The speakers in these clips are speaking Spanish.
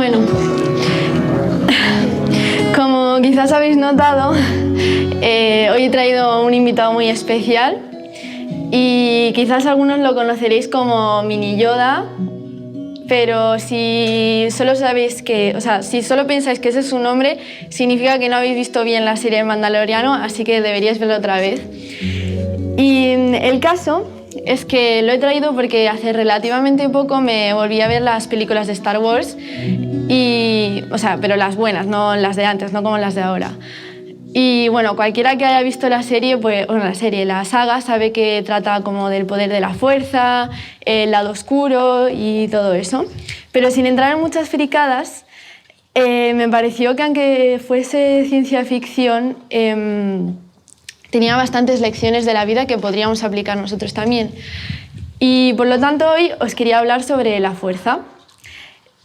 Bueno, como quizás habéis notado, hoy he traído un invitado muy especial y quizás algunos lo conoceréis como Mini Yoda, pero si solo sabéis que, si solo pensáis que ese es su nombre, significa que no habéis visto bien la serie Mandaloriano, así que deberíais verlo otra vez. Y el caso es que lo he traído porque hace relativamente poco me volví a ver las películas de Star Wars, pero las buenas, no las de antes, no como las de ahora. Y bueno, cualquiera que haya visto la serie, la saga, sabe que trata como del poder de la fuerza, el lado oscuro y todo eso. Pero sin entrar en muchas fricadas, me pareció que aunque fuese ciencia ficción, tenía bastantes lecciones de la vida que podríamos aplicar nosotros también. Y por lo tanto hoy os quería hablar sobre la fuerza.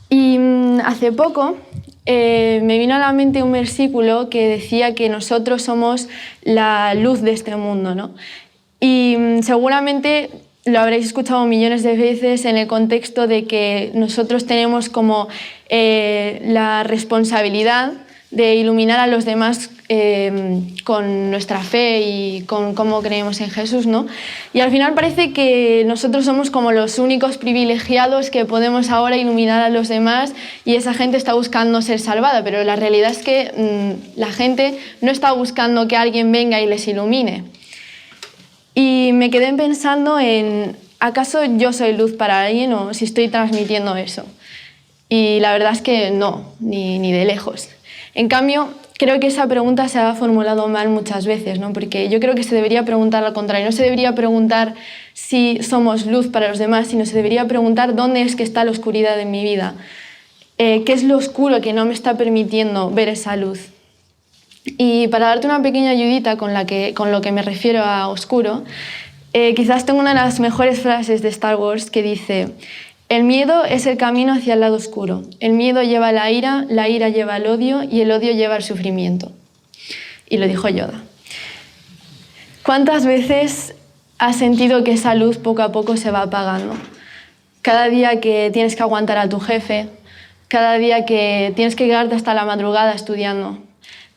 Y hace poco me vino a la mente un versículo que decía que nosotros somos la luz de este mundo, ¿no? Y seguramente lo habréis escuchado millones de veces en el contexto de que nosotros tenemos como la responsabilidad de iluminar a los demás con nuestra fe y con cómo creemos en Jesús, ¿no? Y al final parece que nosotros somos como los únicos privilegiados que podemos ahora iluminar a los demás y esa gente está buscando ser salvada, pero la realidad es que la gente no está buscando que alguien venga y les ilumine. Y me quedé pensando en, ¿acaso yo soy luz para alguien o si estoy transmitiendo eso? Y la verdad es que no, ni de lejos. En cambio, creo que esa pregunta se ha formulado mal muchas veces, ¿no? Porque yo creo que se debería preguntar al contrario. No se debería preguntar si somos luz para los demás, sino se debería preguntar dónde es que está la oscuridad en mi vida. ¿Qué es lo oscuro que no me está permitiendo ver esa luz? Y para darte una pequeña ayudita con lo que me refiero a oscuro, quizás tengo una de las mejores frases de Star Wars que dice: el miedo es el camino hacia el lado oscuro. El miedo lleva a la ira lleva al odio y el odio lleva al sufrimiento. Y lo dijo Yoda. ¿Cuántas veces has sentido que esa luz poco a poco se va apagando? Cada día que tienes que aguantar a tu jefe, cada día que tienes que quedarte hasta la madrugada estudiando,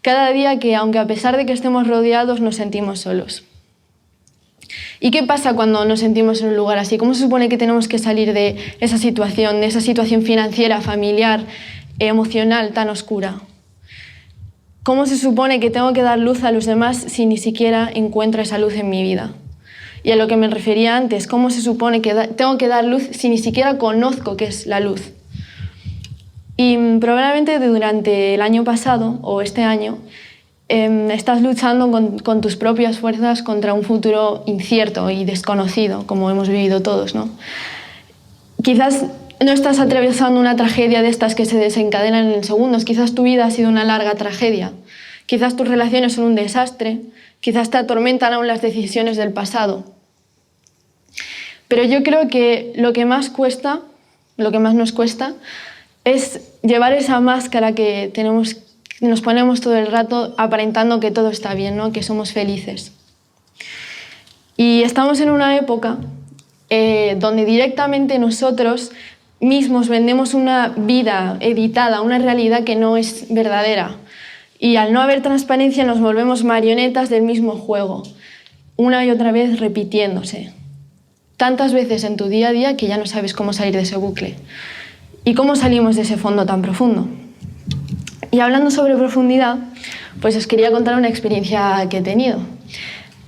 cada día que, aunque a pesar de que estemos rodeados, nos sentimos solos. ¿Y qué pasa cuando nos sentimos en un lugar así? ¿Cómo se supone que tenemos que salir de esa situación financiera, familiar, emocional tan oscura? ¿Cómo se supone que tengo que dar luz a los demás si ni siquiera encuentro esa luz en mi vida? Y a lo que me refería antes, ¿cómo se supone que tengo que dar luz si ni siquiera conozco qué es la luz? Y probablemente durante el año pasado o este año estás luchando con tus propias fuerzas contra un futuro incierto y desconocido, como hemos vivido todos, ¿no? Quizás no estás atravesando una tragedia de estas que se desencadenan en segundos, quizás tu vida ha sido una larga tragedia, quizás tus relaciones son un desastre, quizás te atormentan aún las decisiones del pasado. Pero yo creo que lo que más nos cuesta, es llevar esa máscara que nos ponemos todo el rato aparentando que todo está bien, ¿no? Que somos felices. Y estamos en una época donde directamente nosotros mismos vendemos una vida editada, una realidad que no es verdadera. Y al no haber transparencia nos volvemos marionetas del mismo juego, una y otra vez repitiéndose. Tantas veces en tu día a día que ya no sabes cómo salir de ese bucle. ¿Y cómo salimos de ese fondo tan profundo? Y hablando sobre profundidad, pues os quería contar una experiencia que he tenido.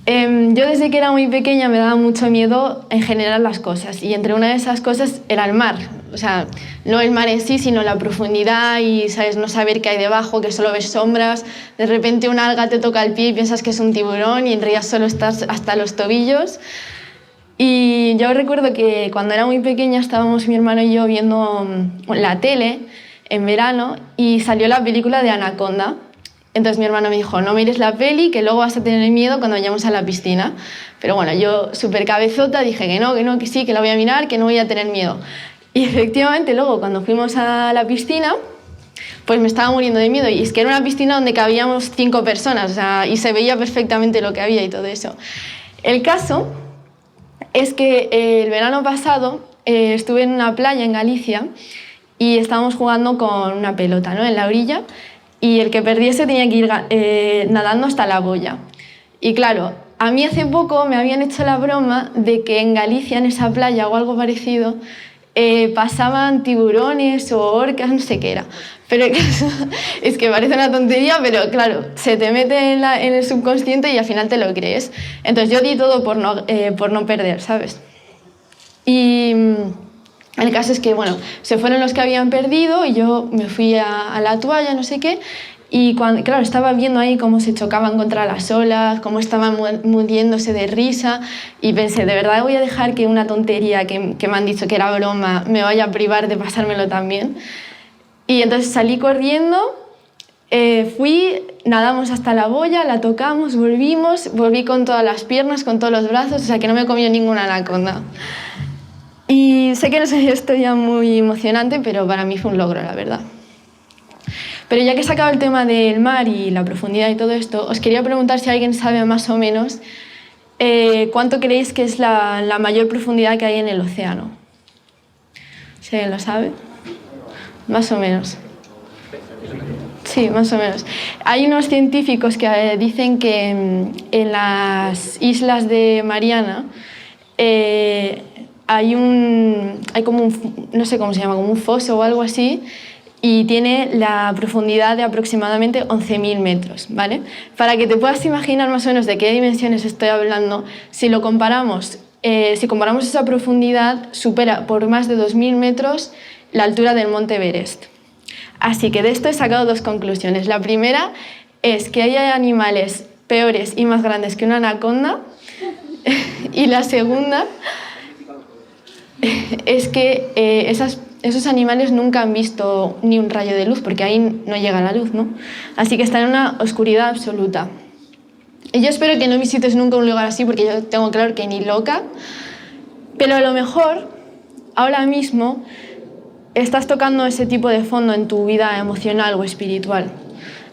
Yo desde que era muy pequeña me daba mucho miedo en general las cosas, y entre una de esas cosas era el mar. O sea, no el mar en sí, sino la profundidad y, ¿sabes?, no saber qué hay debajo, que solo ves sombras. De repente una alga te toca el pie y piensas que es un tiburón y en realidad solo estás hasta los tobillos. Y yo recuerdo que cuando era muy pequeña estábamos mi hermano y yo viendo la tele en verano y salió la película de Anaconda. Entonces mi hermano me dijo: no mires la peli, que luego vas a tener miedo cuando vayamos a la piscina. Pero bueno, yo súper cabezota dije que no, que sí, que la voy a mirar, que no voy a tener miedo. Y efectivamente luego cuando fuimos a la piscina, pues me estaba muriendo de miedo. Y es que era una piscina donde cabíamos 5 personas, o sea, y se veía perfectamente lo que había y todo eso. El caso es que el verano pasado estuve en una playa en Galicia y estábamos jugando con una pelota, ¿no?, en la orilla, y el que perdiese tenía que ir nadando hasta la boya. Y claro, a mí hace poco me habían hecho la broma de que en Galicia, en esa playa o algo parecido, pasaban tiburones o orcas, no sé qué era. Pero es que parece una tontería, pero claro, se te mete en el subconsciente y al final te lo crees. Entonces yo di todo por no perder, ¿sabes? Y el caso es que, bueno, se fueron los que habían perdido y yo me fui a la toalla, no sé qué, y claro, estaba viendo ahí cómo se chocaban contra las olas, cómo estaban muriéndose de risa, y pensé, ¿de verdad voy a dejar que una tontería que me han dicho que era broma me vaya a privar de pasármelo también? Y entonces salí corriendo, nadamos hasta la boya, la tocamos, volví con todas las piernas, con todos los brazos, o sea que no me comió ninguna anaconda. Y sé que no sé, esto ya muy emocionante, pero para mí fue un logro, la verdad. Pero ya que he sacado el tema del mar y la profundidad y todo esto, os quería preguntar si alguien sabe más o menos cuánto creéis que es la mayor profundidad que hay en el océano. ¿Sí, lo sabe? Más o menos. Sí, más o menos. Hay unos científicos que dicen que en las islas de Mariana hay como no sé cómo se llama, como un foso o algo así, y tiene la profundidad de aproximadamente 11.000 metros, ¿vale? Para que te puedas imaginar más o menos de qué dimensiones estoy hablando, si comparamos esa profundidad, supera por más de 2.000 metros la altura del monte Everest. Así que de esto he sacado dos conclusiones. La primera es que hay animales peores y más grandes que una anaconda, y la segunda es que esos animales nunca han visto ni un rayo de luz, porque ahí no llega la luz, ¿no? Así que están en una oscuridad absoluta. Y yo espero que no visites nunca un lugar así, porque yo tengo claro que ni loca, pero a lo mejor ahora mismo estás tocando ese tipo de fondo en tu vida emocional o espiritual.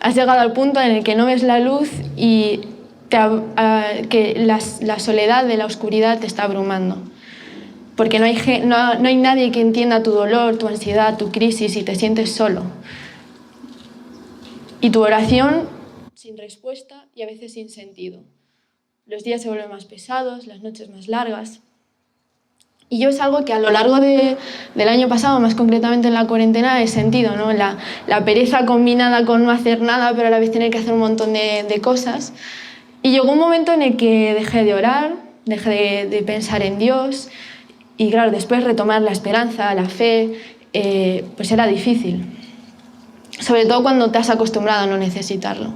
Has llegado al punto en el que no ves la luz y que la soledad de la oscuridad te está abrumando. Porque no hay nadie que entienda tu dolor, tu ansiedad, tu crisis, y te sientes solo. Y tu oración sin respuesta y a veces sin sentido. Los días se vuelven más pesados, las noches más largas. Y yo es algo que a lo largo del año pasado, más concretamente en la cuarentena, he sentido, ¿no? La pereza combinada con no hacer nada, pero a la vez tener que hacer un montón de cosas. Y llegó un momento en el que dejé de orar, dejé de pensar en Dios. Y claro, después retomar la esperanza, la fe, pues era difícil. Sobre todo cuando te has acostumbrado a no necesitarlo.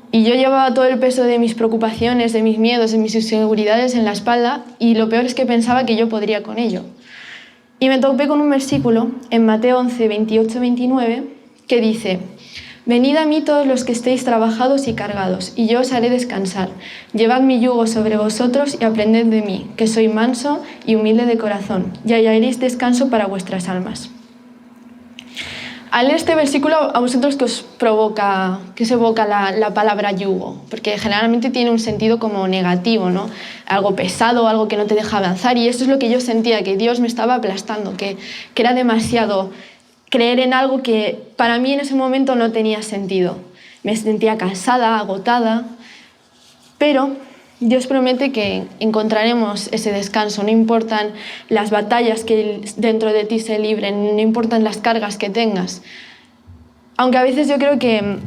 Y yo llevaba todo el peso de mis preocupaciones, de mis miedos, de mis inseguridades en la espalda, y lo peor es que pensaba que yo podría con ello. Y me topé con un versículo en Mateo 11, 28, 29, que dice: «Venid a mí todos los que estéis trabajados y cargados, y yo os haré descansar. Llevad mi yugo sobre vosotros y aprended de mí, que soy manso y humilde de corazón, y hallaréis descanso para vuestras almas». Al leer este versículo, ¿a vosotros qué os evoca la palabra yugo? Porque generalmente tiene un sentido como negativo, ¿no? Algo pesado, algo que no te deja avanzar, y eso es lo que yo sentía, que Dios me estaba aplastando, que era demasiado creer en algo que para mí en ese momento no tenía sentido. Me sentía cansada, agotada, pero Dios promete que encontraremos ese descanso. No importan las batallas que dentro de ti se libren, no importan las cargas que tengas. Aunque a veces yo creo que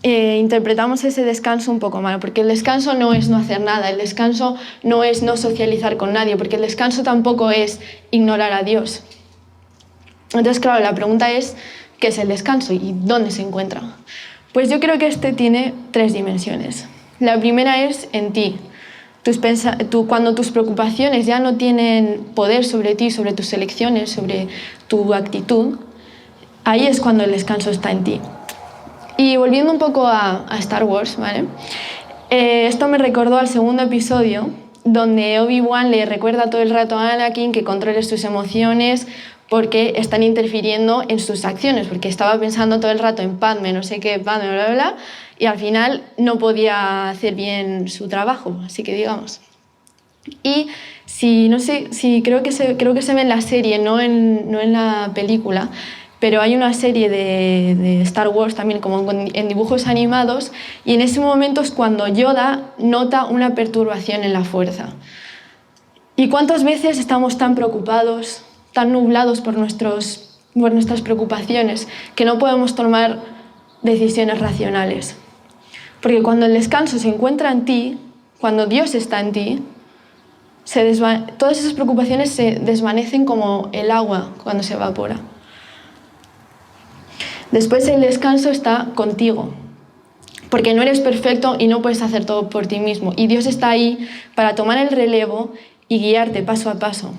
interpretamos ese descanso un poco mal, porque el descanso no es no hacer nada, el descanso no es no socializar con nadie, porque el descanso tampoco es ignorar a Dios. Entonces, claro, la pregunta es, ¿qué es el descanso y dónde se encuentra? Pues yo creo que este tiene 3 dimensiones. La primera es en ti. Cuando tus preocupaciones ya no tienen poder sobre ti, sobre tus elecciones, sobre tu actitud, ahí es cuando el descanso está en ti. Y volviendo un poco a Star Wars, ¿vale? Esto me recordó al segundo episodio, donde Obi-Wan le recuerda todo el rato a Anakin que controle sus emociones porque están interfiriendo en sus acciones, porque estaba pensando todo el rato en Padme, no sé qué, Padme, bla, bla, bla, y al final no podía hacer bien su trabajo, así que digamos. Y creo que se ve en la serie, no en la película, pero hay una serie de Star Wars también como en dibujos animados, y en ese momento es cuando Yoda nota una perturbación en la fuerza. ¿Y cuántas veces estamos tan preocupados, tan nublados por nuestras preocupaciones, que no podemos tomar decisiones racionales? Porque cuando el descanso se encuentra en ti, cuando Dios está en ti, todas esas preocupaciones se desvanecen como el agua cuando se evapora. Después el descanso está contigo, porque no eres perfecto y no puedes hacer todo por ti mismo. Y Dios está ahí para tomar el relevo y guiarte paso a paso.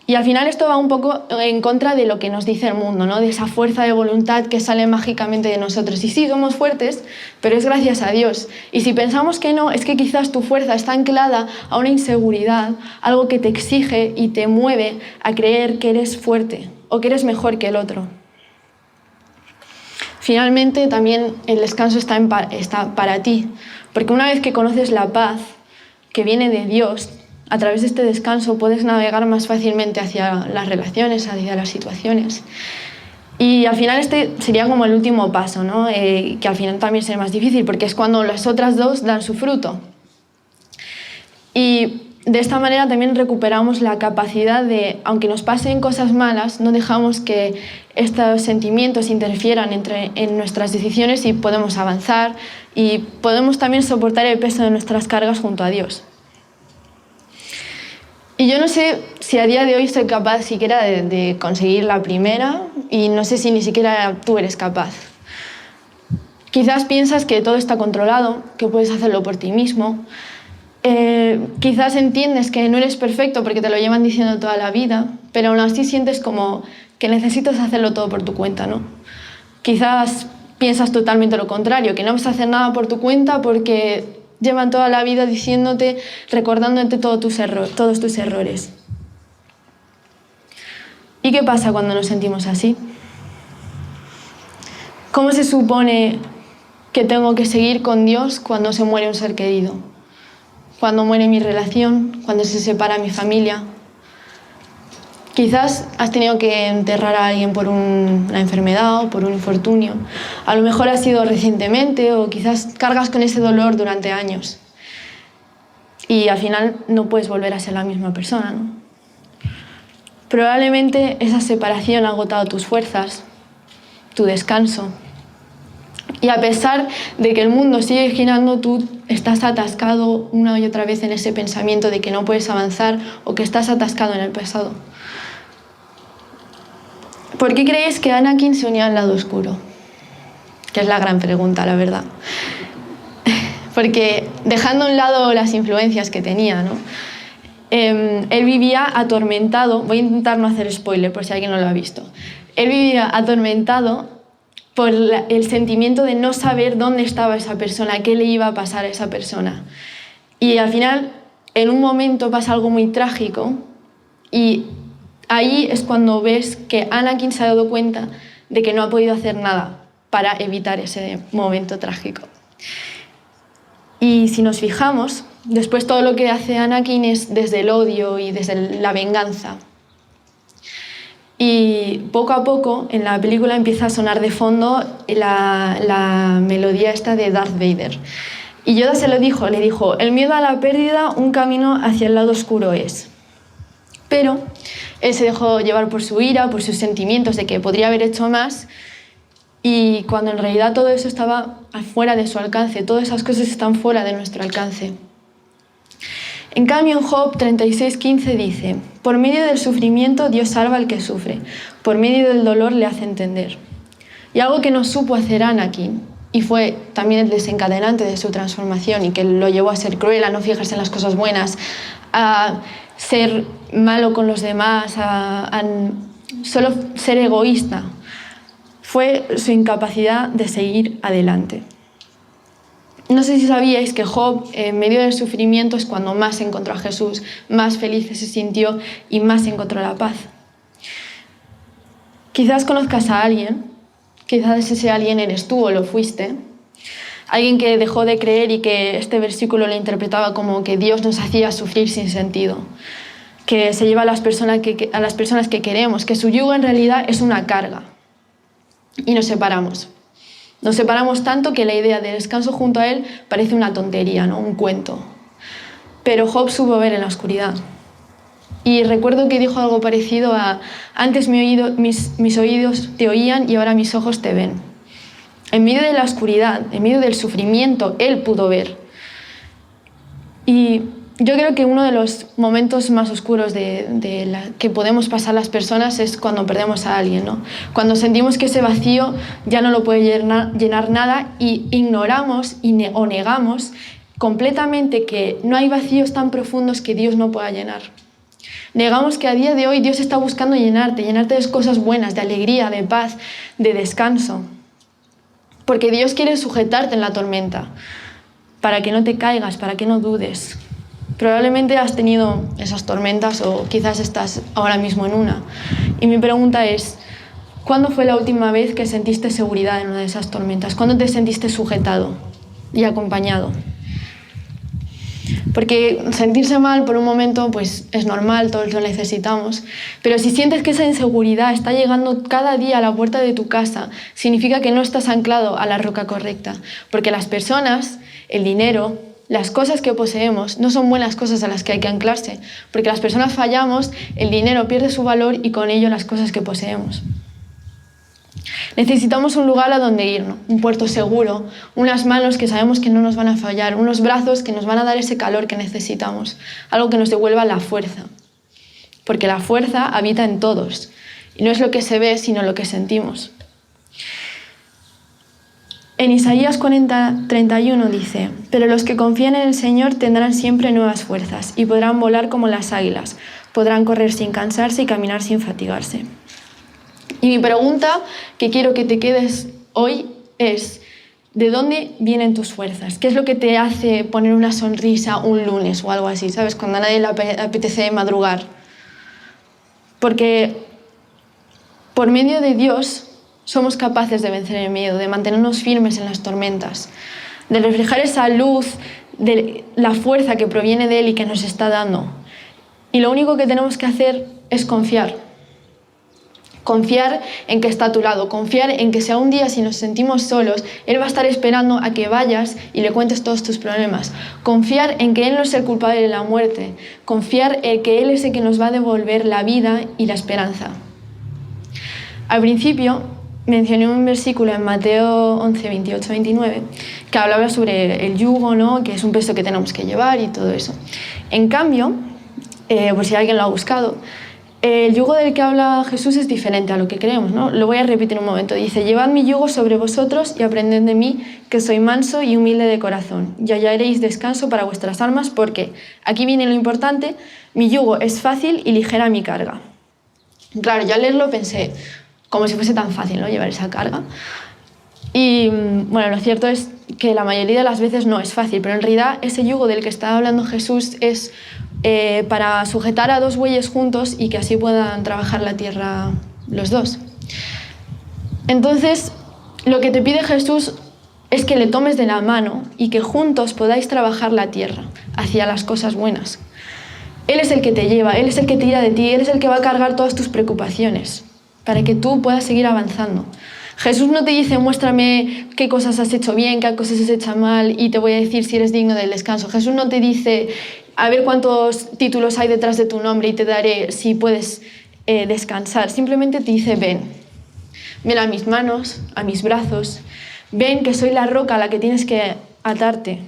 Y al final esto va un poco en contra de lo que nos dice el mundo, ¿no? De esa fuerza de voluntad que sale mágicamente de nosotros. Y sí, somos fuertes, pero es gracias a Dios. Y si pensamos que no, es que quizás tu fuerza está anclada a una inseguridad, algo que te exige y te mueve a creer que eres fuerte o que eres mejor que el otro. Finalmente, también el descanso está para ti, porque una vez que conoces la paz que viene de Dios, a través de este descanso puedes navegar más fácilmente hacia las relaciones, hacia las situaciones. Y al final este sería como el último paso, ¿no? Que al final también será más difícil, porque es cuando las otras dos dan su fruto. Y de esta manera también recuperamos la capacidad de, aunque nos pasen cosas malas, no dejamos que estos sentimientos interfieran en nuestras decisiones y podemos avanzar y podemos también soportar el peso de nuestras cargas junto a Dios. Y yo no sé si a día de hoy soy capaz siquiera de conseguir la primera, y no sé si ni siquiera tú eres capaz. Quizás piensas que todo está controlado, que puedes hacerlo por ti mismo. Quizás entiendes que no eres perfecto porque te lo llevan diciendo toda la vida, pero aún así sientes como que necesitas hacerlo todo por tu cuenta, ¿no? Quizás piensas totalmente lo contrario, que no vas a hacer nada por tu cuenta porque llevan toda la vida diciéndote, recordándote todos tus errores. ¿Y qué pasa cuando nos sentimos así? ¿Cómo se supone que tengo que seguir con Dios cuando se muere un ser querido? Cuando muere mi relación, cuando se separa mi familia. Quizás has tenido que enterrar a alguien por una enfermedad o por un infortunio. A lo mejor ha sido recientemente, o quizás cargas con ese dolor durante años. Y al final no puedes volver a ser la misma persona, ¿no? Probablemente esa separación ha agotado tus fuerzas, tu descanso. Y a pesar de que el mundo sigue girando, tú estás atascado una y otra vez en ese pensamiento de que no puedes avanzar o que estás atascado en el pasado. ¿Por qué creéis que Anakin se unió al lado oscuro? Que es la gran pregunta, la verdad. Porque dejando a un lado las influencias que tenía, ¿no? Él vivía atormentado, voy a intentar no hacer spoiler por si alguien no lo ha visto. Él vivía atormentado por el sentimiento de no saber dónde estaba esa persona, qué le iba a pasar a esa persona. Y al final, en un momento pasa algo muy trágico, y ahí es cuando ves que Anakin se ha dado cuenta de que no ha podido hacer nada para evitar ese momento trágico. Y si nos fijamos, después todo lo que hace Anakin es desde el odio y desde la venganza. Y poco a poco en la película empieza a sonar de fondo la melodía esta de Darth Vader. Y Yoda le dijo, el miedo a la pérdida, un camino hacia el lado oscuro es. Pero él se dejó llevar por su ira, por sus sentimientos de que podría haber hecho más, y cuando en realidad todo eso estaba fuera de su alcance, todas esas cosas están fuera de nuestro alcance. En cambio, en Job 36:15 dice, por medio del sufrimiento Dios salva al que sufre, por medio del dolor le hace entender. Y algo que no supo hacer Anakin, y fue también el desencadenante de su transformación y que lo llevó a ser cruel, a no fijarse en las cosas buenas, a ser malo con los demás, a solo ser egoísta, fue su incapacidad de seguir adelante. No sé si sabíais que Job, en medio del sufrimiento, es cuando más encontró a Jesús, más feliz se sintió y más encontró la paz. Quizás conozcas a alguien, quizás ese alguien eres tú o lo fuiste, alguien que dejó de creer y que este versículo lo interpretaba como que Dios nos hacía sufrir sin sentido. que se lleva a las personas que queremos, que su yugo en realidad es una carga. Y nos separamos. Nos separamos tanto que la idea de descanso junto a Él parece una tontería, ¿no? Un cuento. Pero Job supo ver en la oscuridad. Y recuerdo que dijo algo parecido a: antes mis oídos te oían y ahora mis ojos te ven. En medio de la oscuridad, en medio del sufrimiento, Él pudo ver. Y yo creo que uno de los momentos más oscuros que podemos pasar las personas es cuando perdemos a alguien, ¿no? Cuando sentimos que ese vacío ya no lo puede llenar nada y ignoramos o negamos completamente que no hay vacíos tan profundos que Dios no pueda llenar. Negamos que a día de hoy Dios está buscando llenarte de cosas buenas, de alegría, de paz, de descanso. Porque Dios quiere sujetarte en la tormenta, para que no te caigas, para que no dudes. Probablemente has tenido esas tormentas o quizás estás ahora mismo en una. Y mi pregunta es: ¿cuándo fue la última vez que sentiste seguridad en una de esas tormentas? ¿Cuándo te sentiste sujetado y acompañado? Porque sentirse mal por un momento pues es normal, todos lo necesitamos, pero si sientes que esa inseguridad está llegando cada día a la puerta de tu casa, significa que no estás anclado a la roca correcta, porque las personas, el dinero, las cosas que poseemos no son buenas cosas a las que hay que anclarse, porque las personas fallamos, el dinero pierde su valor y con ello las cosas que poseemos. Necesitamos un lugar a donde ir, ¿no? Un puerto seguro, unas manos que sabemos que no nos van a fallar, unos brazos que nos van a dar ese calor que necesitamos, algo que nos devuelva la fuerza. Porque la fuerza habita en todos, y no es lo que se ve, sino lo que sentimos. En Isaías 40:31 dice: pero los que confían en el Señor tendrán siempre nuevas fuerzas y podrán volar como las águilas, podrán correr sin cansarse y caminar sin fatigarse. Y mi pregunta que quiero que te quedes hoy es: ¿de dónde vienen tus fuerzas? ¿Qué es lo que te hace poner una sonrisa un lunes o algo así? ¿Sabes? Cuando a nadie le apetece madrugar. Porque por medio de Dios somos capaces de vencer el miedo, de mantenernos firmes en las tormentas, de reflejar esa luz, de la fuerza que proviene de Él y que nos está dando. Y lo único que tenemos que hacer es confiar. Confiar en que está a tu lado, confiar en que si un día si nos sentimos solos, Él va a estar esperando a que vayas y le cuentes todos tus problemas. Confiar en que Él no es el culpable de la muerte, confiar en que Él es el que nos va a devolver la vida y la esperanza. Al principio mencioné un versículo en Mateo 11, 28, 29, que hablaba sobre el yugo, ¿no? Que es un peso que tenemos que llevar y todo eso. En cambio, por si alguien lo ha buscado, el yugo del que habla Jesús es diferente a lo que creemos, ¿no? Lo voy a repetir un momento. Dice: llevad mi yugo sobre vosotros y aprended de mí, que soy manso y humilde de corazón, y hallaréis descanso para vuestras almas, porque, aquí viene lo importante, mi yugo es fácil y ligera mi carga. Claro, yo al leerlo pensé, como si fuese tan fácil, ¿no?, llevar esa carga. Y bueno, lo cierto es que la mayoría de las veces no es fácil, pero en realidad ese yugo del que está hablando Jesús es para sujetar a dos bueyes juntos y que así puedan trabajar la tierra los dos. Entonces, lo que te pide Jesús es que le tomes de la mano y que juntos podáis trabajar la tierra hacia las cosas buenas. Él es el que te lleva, Él es el que tira de ti, Él es el que va a cargar todas tus preocupaciones para que tú puedas seguir avanzando. Jesús no te dice: muéstrame qué cosas has hecho bien, qué cosas has hecho mal y te voy a decir si eres digno del descanso. Jesús no te dice: a ver cuántos títulos hay detrás de tu nombre y te daré si puedes descansar. Simplemente te dice: ven a mis manos, a mis brazos, ven que soy la roca a la que tienes que atarte,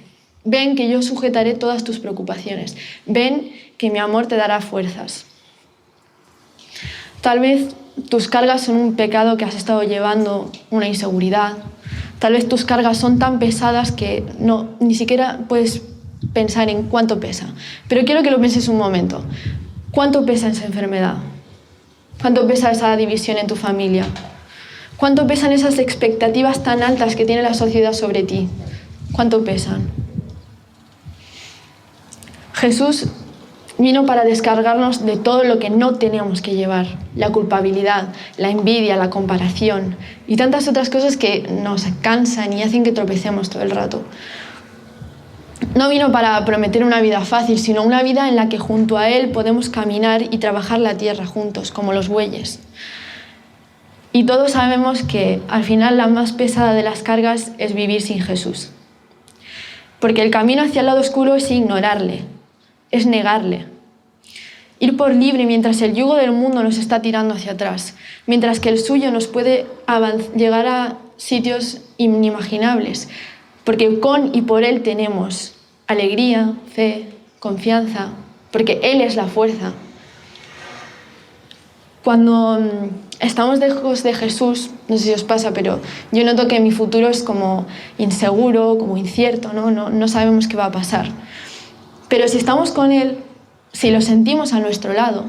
ven que yo sujetaré todas tus preocupaciones, ven que mi amor te dará fuerzas. Tal vez tus cargas son un pecado que has estado llevando, una inseguridad. Tal vez tus cargas son tan pesadas que ni siquiera puedes pensar en cuánto pesa. Pero quiero que lo pienses un momento. ¿Cuánto pesa esa enfermedad? ¿Cuánto pesa esa división en tu familia? ¿Cuánto pesan esas expectativas tan altas que tiene la sociedad sobre ti? ¿Cuánto pesan? Jesús vino para descargarnos de todo lo que no tenemos que llevar, la culpabilidad, la envidia, la comparación y tantas otras cosas que nos cansan y hacen que tropecemos todo el rato. no vino para prometer una vida fácil, sino una vida en la que junto a Él podemos caminar y trabajar la tierra juntos, como los bueyes. Y todos sabemos que al final la más pesada de las cargas es vivir sin Jesús. Porque el camino hacia el lado oscuro es ignorarle, es negarle. Ir por libre mientras el yugo del mundo nos está tirando hacia atrás, mientras que el suyo nos puede llegar a sitios inimaginables, porque con y por Él tenemos alegría, fe, confianza, porque Él es la fuerza. Cuando estamos lejos de Jesús, no sé si os pasa, pero yo noto que mi futuro es como inseguro, como incierto, no sabemos qué va a pasar. Pero si estamos con Él, si lo sentimos a nuestro lado,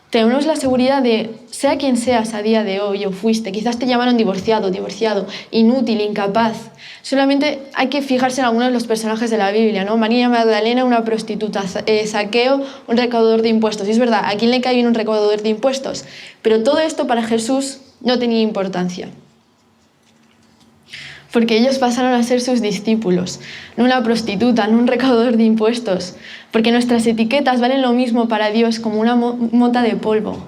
tenemos la seguridad de, sea quien seas a día de hoy o fuiste, quizás te llamaron divorciado, inútil, incapaz. Solamente hay que fijarse en algunos de los personajes de la Biblia, ¿no? María Magdalena, una prostituta, Zaqueo, un recaudador de impuestos. Y es verdad, ¿a quién le cae bien un recaudador de impuestos? Pero todo esto para Jesús no tenía importancia. Porque ellos pasaron a ser sus discípulos, no una prostituta, no un recaudador de impuestos, porque nuestras etiquetas valen lo mismo para Dios como una mota de polvo.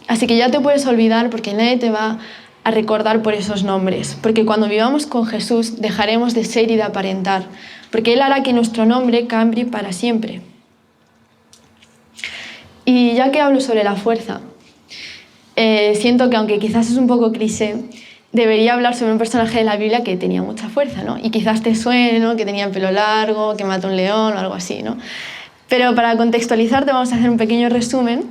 Así que ya te puedes olvidar porque nadie te va a recordar por esos nombres, porque cuando vivamos con Jesús dejaremos de ser y de aparentar, porque Él hará que nuestro nombre cambie para siempre. Y ya que hablo sobre la fuerza, siento que aunque quizás es un poco cliché, debería hablar sobre un personaje de la Biblia que tenía mucha fuerza, ¿no? Y quizás te suene, ¿no? Que tenía el pelo largo, que mató a un león o algo así, ¿no? Pero para contextualizarte vamos a hacer un pequeño resumen.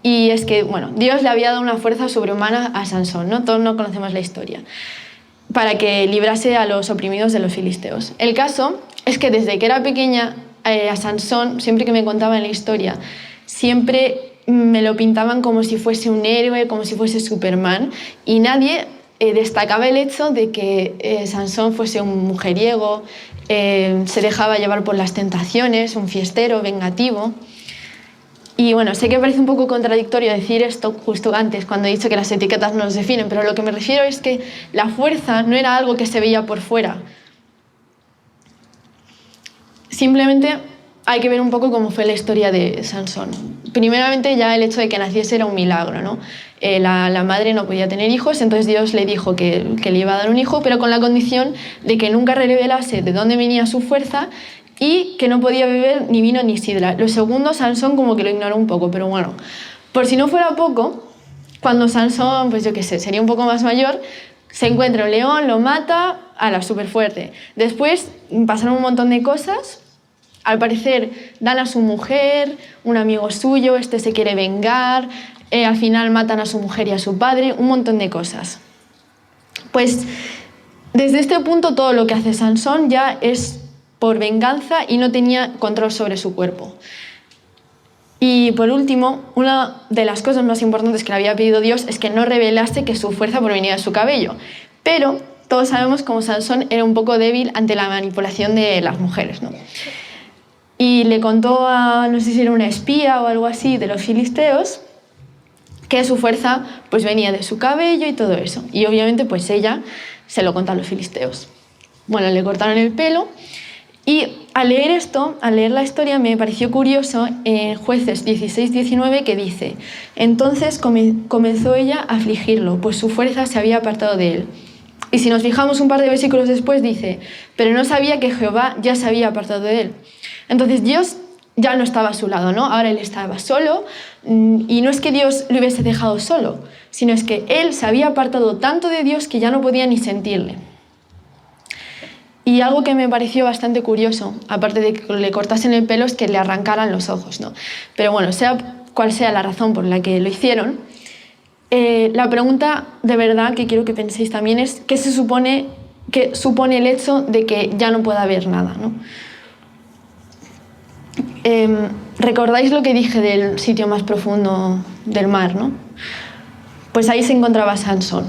Y es que, bueno, Dios le había dado una fuerza sobrehumana a Sansón, ¿no? Todos no conocemos la historia, para que librase a los oprimidos de los filisteos. El caso es que desde que era pequeña, a Sansón, siempre que me contaban la historia, siempre me lo pintaban como si fuese un héroe, como si fuese Superman, y nadie destacaba el hecho de que Sansón fuese un mujeriego, se dejaba llevar por las tentaciones, un fiestero, vengativo. Y bueno, sé que parece un poco contradictorio decir esto justo antes, cuando he dicho que las etiquetas no nos definen, pero lo que me refiero es que la fuerza no era algo que se veía por fuera. Simplemente hay que ver un poco cómo fue la historia de Sansón. Primeramente, ya el hecho de que naciese era un milagro, ¿no? La madre no podía tener hijos, entonces Dios le dijo que le iba a dar un hijo, pero con la condición de que nunca revelase de dónde venía su fuerza y que no podía beber ni vino ni sidra. Lo segundo, Sansón como que lo ignoró un poco, pero bueno, por si no fuera poco, cuando Sansón, pues yo qué sé, sería un poco más mayor, se encuentra un león, lo mata, súper fuerte. Después pasaron un montón de cosas. Al parecer dan a su mujer, un amigo suyo, se quiere vengar, al final matan a su mujer y a su padre, un montón de cosas. Pues desde este punto todo lo que hace Sansón ya es por venganza y no tenía control sobre su cuerpo. Y por último, una de las cosas más importantes que le había pedido Dios es que no revelase que su fuerza provenía de su cabello. Pero todos sabemos cómo Sansón era un poco débil ante la manipulación de las mujeres, ¿no? Y le contó a, no sé si era una espía o algo así, de los filisteos, que su fuerza pues venía de su cabello y todo eso. Y obviamente pues ella se lo contó a los filisteos. Bueno, le cortaron el pelo y al leer esto, al leer la historia, me pareció curioso en Jueces 16-19 que dice: entonces comenzó ella a afligirlo, pues su fuerza se había apartado de él. Y si nos fijamos un par de versículos después dice: pero no sabía que Jehová ya se había apartado de él. Entonces Dios ya no estaba a su lado, ¿no? Ahora él estaba solo, y no es que Dios le hubiese dejado solo, sino es que él se había apartado tanto de Dios que ya no podía ni sentirle. Y algo que me pareció bastante curioso, aparte de que le cortasen el pelo, es que le arrancaran los ojos, ¿no? Pero bueno, sea cual sea la razón por la que lo hicieron, la pregunta de verdad que quiero que penséis también es ¿qué supone el hecho de que ya no pueda haber nada, ¿no? ¿Recordáis lo que dije del sitio más profundo del mar, ¿no? Pues ahí se encontraba Sansón,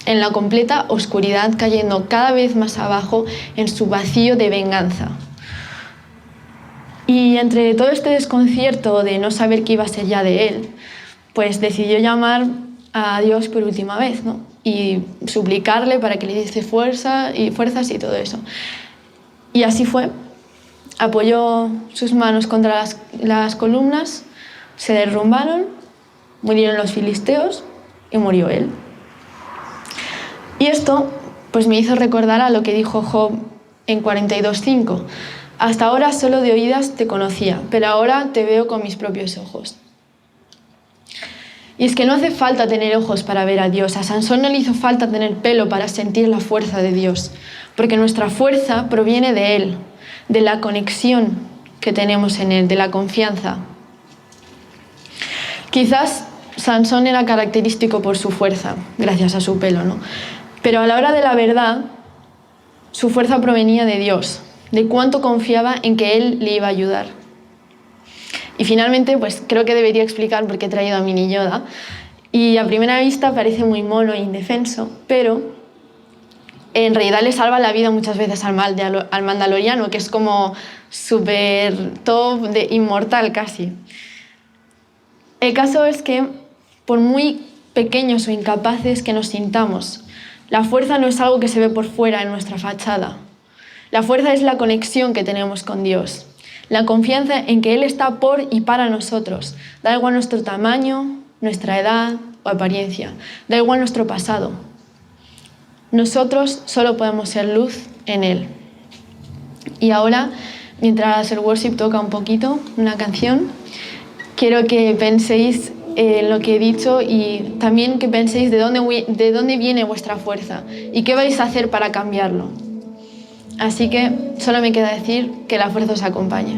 en la completa oscuridad, cayendo cada vez más abajo en su vacío de venganza. Y entre todo este desconcierto de no saber qué iba a ser ya de él, pues decidió llamar a Dios por última vez, ¿no? Y suplicarle para que le diese fuerzas y todo eso. Y así fue. apoyó sus manos contra las columnas, se derrumbaron, murieron los filisteos y murió él. Y esto pues me hizo recordar a lo que dijo Job en 42:5. Hasta ahora solo de oídas te conocía, pero ahora te veo con mis propios ojos. Y es que no hace falta tener ojos para ver a Dios. A Sansón no le hizo falta tener pelo para sentir la fuerza de Dios, porque nuestra fuerza proviene de Él, de la conexión que tenemos en Él, de la confianza. Quizás Sansón era característico por su fuerza, gracias a su pelo, ¿no? Pero a la hora de la verdad, su fuerza provenía de Dios, de cuánto confiaba en que Él le iba a ayudar. Y finalmente, pues creo que debería explicar por qué he traído a Mini Yoda. Y a primera vista parece muy mono e indefenso, pero en realidad le salva la vida muchas veces al Mandaloriano, que es como súper top, inmortal casi. El caso es que, por muy pequeños o incapaces que nos sintamos, la fuerza no es algo que se ve por fuera en nuestra fachada. La fuerza es la conexión que tenemos con Dios, la confianza en que Él está por y para nosotros. Da igual nuestro tamaño, nuestra edad o apariencia, da igual nuestro pasado. Nosotros solo podemos ser luz en Él. Y ahora, mientras el worship toca un poquito, una canción, quiero que penséis en lo que he dicho y también que penséis de dónde viene vuestra fuerza y qué vais a hacer para cambiarlo. Así que solo me queda decir que la fuerza os acompañe.